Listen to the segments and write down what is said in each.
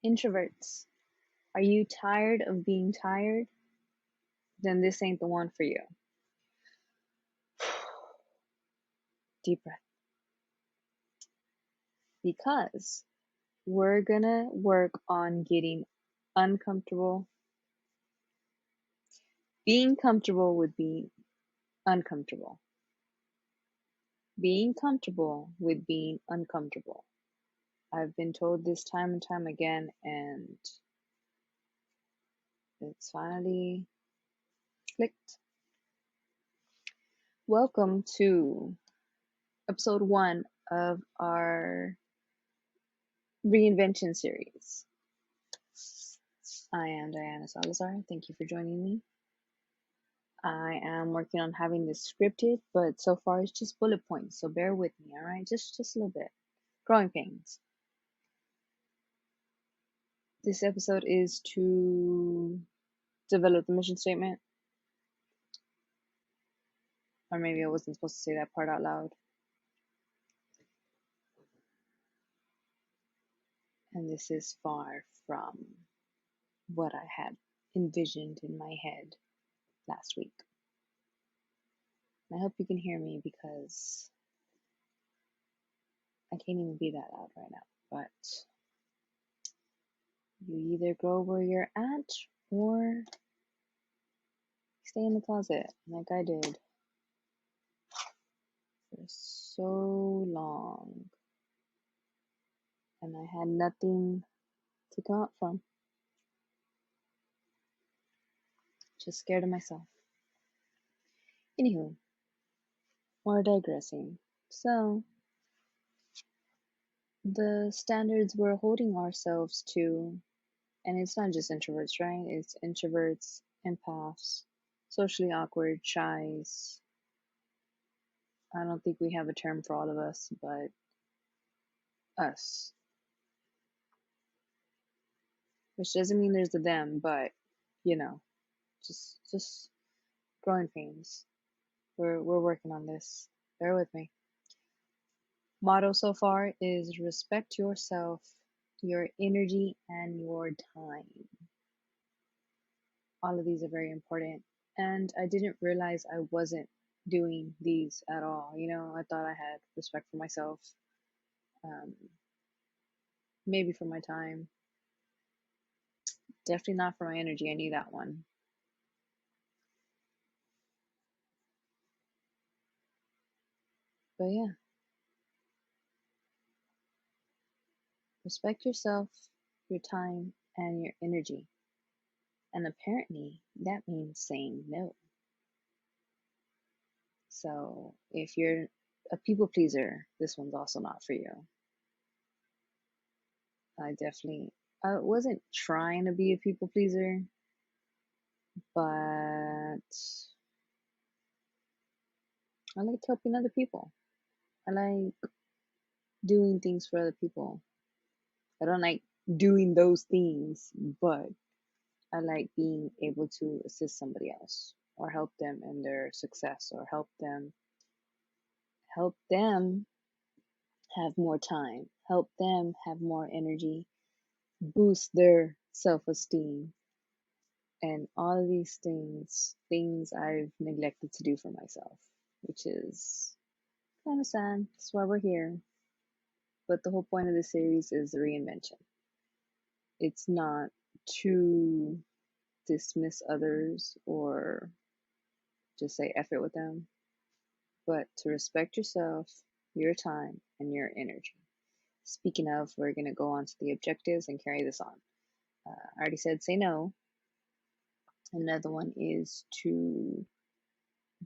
Introverts, are you tired of being tired? Then this ain't the one for you. Deep breath. Because we're gonna work on getting uncomfortable, being comfortable with being uncomfortable, being comfortable with being uncomfortable. I've been told this time and time again, and it's finally clicked. Welcome to episode 1 of our Reinvention Series. I am Diana Salazar. Thank you for joining me. I am working on having this scripted, but so far it's just bullet points, so bear with me, all right? Just a little bit. Growing pains. This episode is to develop the mission statement. Or maybe I wasn't supposed to say that part out loud. And this is far from what I had envisioned in my head last week. And I hope you can hear me because I can't even be that loud right now. But you either grow where you're at or stay in the closet like I did for so long. And I had nothing to come out from. Just scared of myself. Anywho, more digressing. So, the standards we're holding ourselves to, and it's not just introverts, right? It's introverts, empaths, socially awkward, shies. I don't think we have a term for all of us, but us. Which doesn't mean there's a them, but you know, just growing pains. We're working on this. Bear with me. Motto so far is respect yourself, your energy, and your time. All of these are very important. And I didn't realize I wasn't doing these at all. You know, I thought I had respect for myself, um, maybe for my time. Definitely not for my energy. I need that one. But yeah, respect yourself, your time, and your energy. And apparently, that means saying no. So if you're a people pleaser, this one's also not for you. I wasn't trying to be a people pleaser, but I like helping other people. I like doing things for other people. I don't like doing those things, but I like being able to assist somebody else or help them in their success or help them have more time, help them have more energy, boost their self-esteem, and all of these things I've neglected to do for myself, which is kind of sad. That's why we're here. But the whole point of this series is the reinvention. It's not to dismiss others or just say F it with them, but to respect yourself, your time, and your energy. Speaking of, we're going to go on to the objectives and carry this on. I already said say no. Another one is to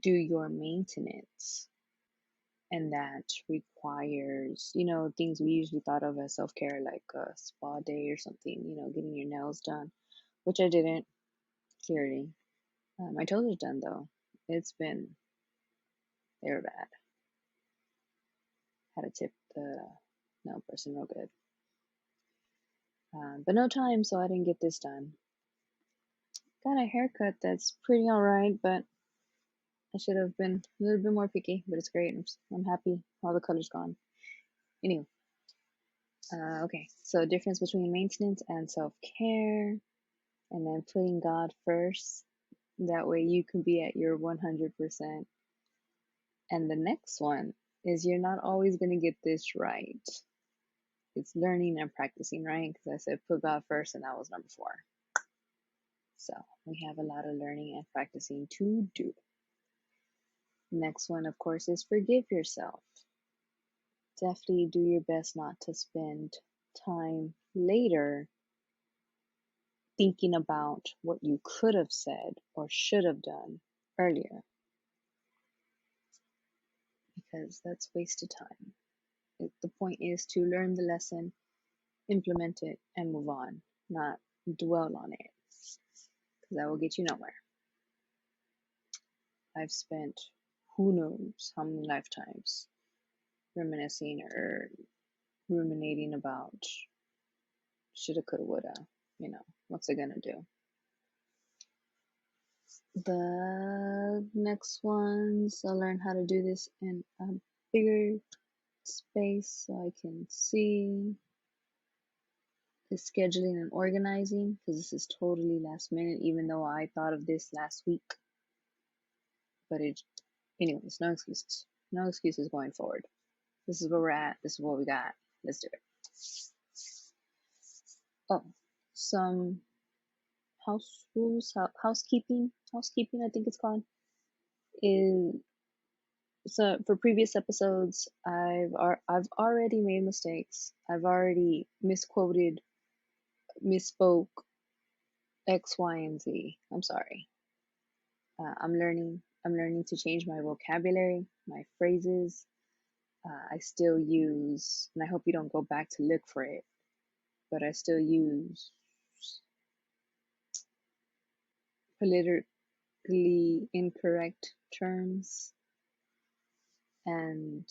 do your maintenance. And that requires, things we usually thought of as self care, like a spa day or something, getting your nails done, which I didn't, clearly. My toes are done though. They were bad. Had to tip the nail person real good. But no time, so I didn't get this done. Got a haircut that's pretty alright, but I should have been a little bit more picky, but it's great. I'm happy all the color's gone. Anyway, Okay, so difference between maintenance and self-care, and then putting God first. That way you can be at your 100%. And the next one is you're not always going to get this right. It's learning and practicing, right? Because I said put God first, and that was number 4. So we have a lot of learning and practicing to do. Next one, of course, is forgive yourself. Definitely do your best not to spend time later thinking about what you could have said or should have done earlier, because that's wasted time. The point is to learn the lesson, implement it, and move on, not dwell on it, because that will get you nowhere. I've spent who knows how many lifetimes reminiscing or ruminating about shoulda, coulda, woulda. What's it gonna do? The next ones, I'll learn how to do this in a bigger space so I can see the scheduling and organizing, because this is totally last minute, even though I thought of this last week. But anyways, no excuses. No excuses going forward. This is where we're at. This is what we got. Let's do it. Oh, some house rules, housekeeping, I think it's called, is so for previous episodes, I've already made mistakes. I've already misquoted, misspoke X, Y, and Z. I'm sorry. I'm learning. I'm learning to change my vocabulary, my phrases. I still use, and I hope you don't go back to look for it, but I still use politically incorrect terms. And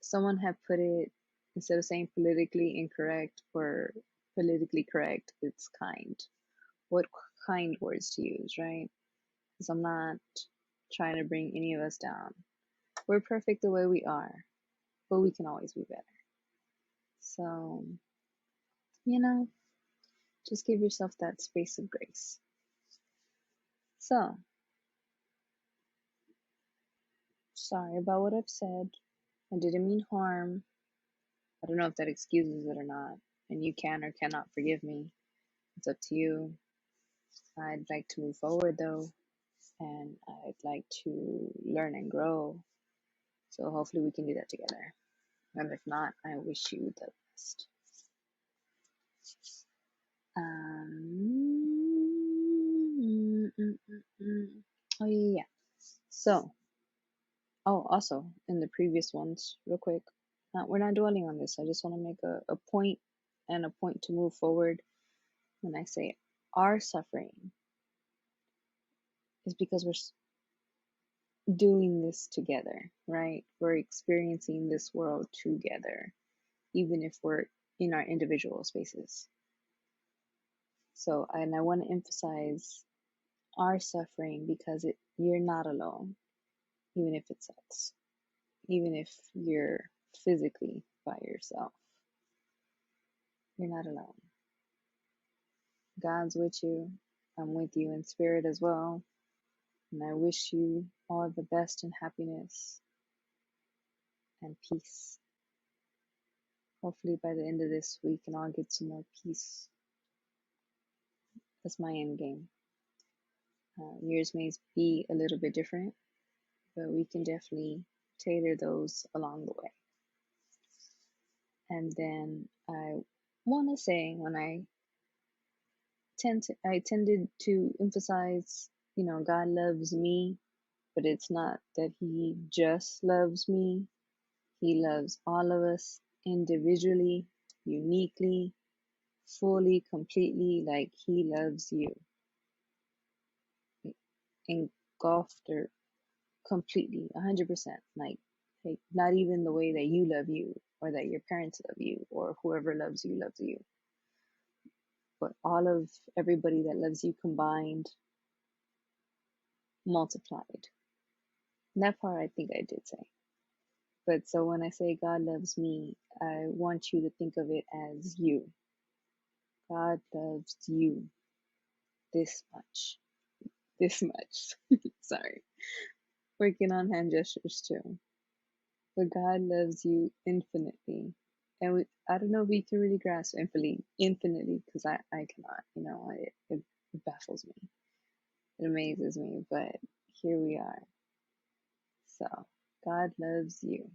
someone had put it, instead of saying politically incorrect or politically correct, it's kind. What kind words to use, right? Because I'm not trying to bring any of us down. We're perfect the way we are, but we can always be better. So, just give yourself that space of grace. So, sorry about what I've said. I didn't mean harm. I don't know if that excuses it or not, and you can or cannot forgive me. It's up to you. I'd like to move forward though, and I'd like to learn and grow. So hopefully we can do that together. And if not, I wish you the best. Oh yeah. So, also in the previous ones, real quick, we're not dwelling on this. I just want to make a point and a point to move forward. When I say our suffering, is because we're doing this together, right? We're experiencing this world together, even if we're in our individual spaces. So, and I want to emphasize our suffering because you're not alone, even if it sucks, even if you're physically by yourself. You're not alone. God's with you. I'm with you in spirit as well. And I wish you all the best and happiness and peace. Hopefully by the end of this we can all get some more peace. That's my end game. Yours may be a little bit different, but we can definitely tailor those along the way. And then I want to say, when I tended to emphasize, God loves me, but it's not that He just loves me. He loves all of us individually, uniquely, fully, completely, like He loves you. Engulfed or completely, 100%. Like, not even the way that you love you, or that your parents love you, or whoever loves you, but all of everybody that loves you combined, multiplied. And that part I think I did say. But so when I say God loves me, I want you to think of it as you. God loves you this much. This much. Sorry. Working on hand gestures too. But God loves you infinitely. And I don't know if we can really grasp infinitely, because I cannot, it baffles me. It amazes me, but here we are. So, God loves you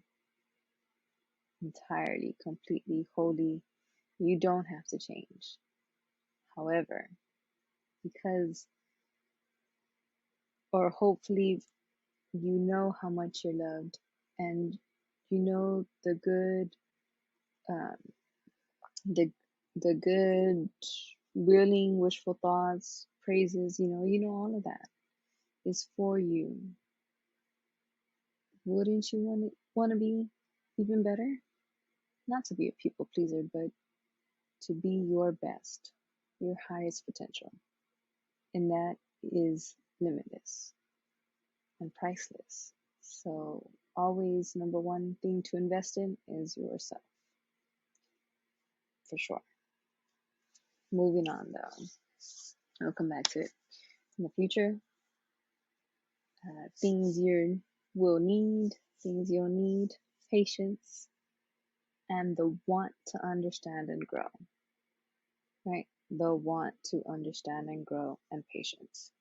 entirely, completely, wholly. You don't have to change. However, because, or hopefully, you know how much you're loved, and you know the good, um, the the good, willing, wishful thoughts, praises. You know all of that is for you. Wouldn't you want to be even better? Not to be a people pleaser, but to be your best, your highest potential. And that is limitless and priceless. So, always number one thing to invest in is yourself, for sure. Moving on, though, I'll come back to it in the future. Things things you'll need, patience, and the want to understand and grow, right? The want to understand and grow, and patience.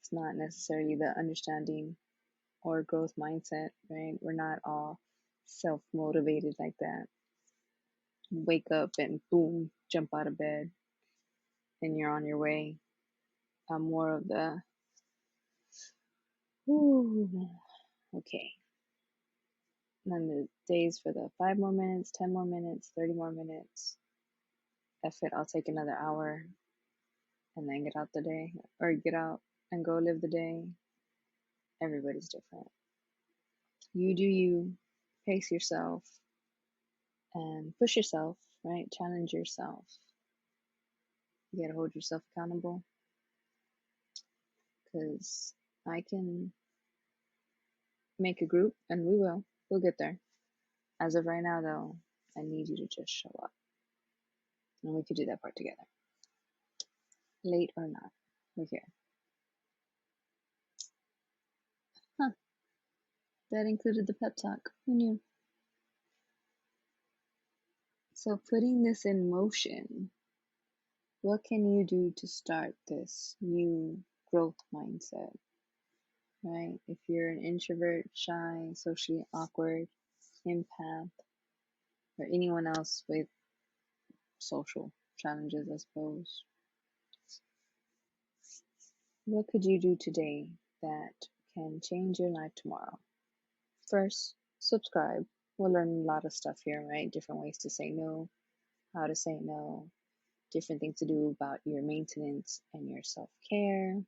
It's not necessarily the understanding or growth mindset, right? We're not all self motivated like that. Wake up and boom, jump out of bed and you're on your way. I'm more of the, ooh, okay. And then the days for the 5 more minutes, 10 more minutes, 30 more minutes. If it, I'll take another hour and then get out the day, or get out and go live the day. Everybody's different. You do you, pace yourself, and push yourself, right? Challenge yourself. You gotta hold yourself accountable, because I can make a group and we'll get there. As of right now, though, I need you to just show up, and we could do that part together. Late or not, we're here. Huh, that included the pep talk. Who knew? So putting this in motion, what can you do to start this new growth mindset, right? If you're an introvert, shy, socially awkward, empath, or anyone else with social challenges, I suppose, what could you do today that can change your life tomorrow? First, subscribe. We'll learn a lot of stuff here, right? Different ways to say no, how to say no, different things to do about your maintenance and your self-care.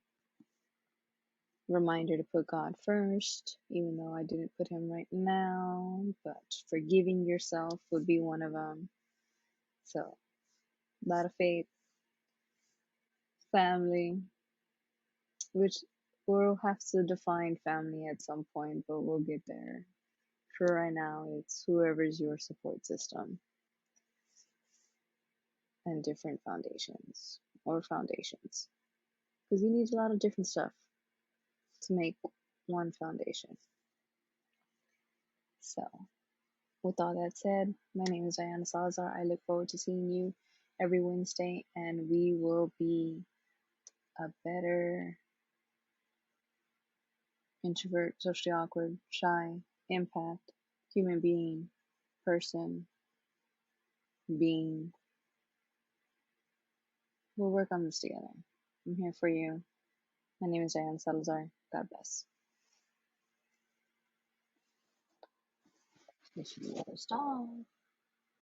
Reminder to put God first, even though I didn't put him right now, but forgiving yourself would be one of them. So, a lot of faith, family, which we'll have to define family at some point, but we'll get there. For right now, it's whoever's your support system, and different foundations, because you need a lot of different stuff to make one foundation. So, with all that said, my name is Diana Salazar. I look forward to seeing you every Wednesday, and we will be a better introvert, socially awkward, shy, empath, human being, person, being. We'll work on this together. I'm here for you. My name is Diana Salazar. God bless. Mission never stop.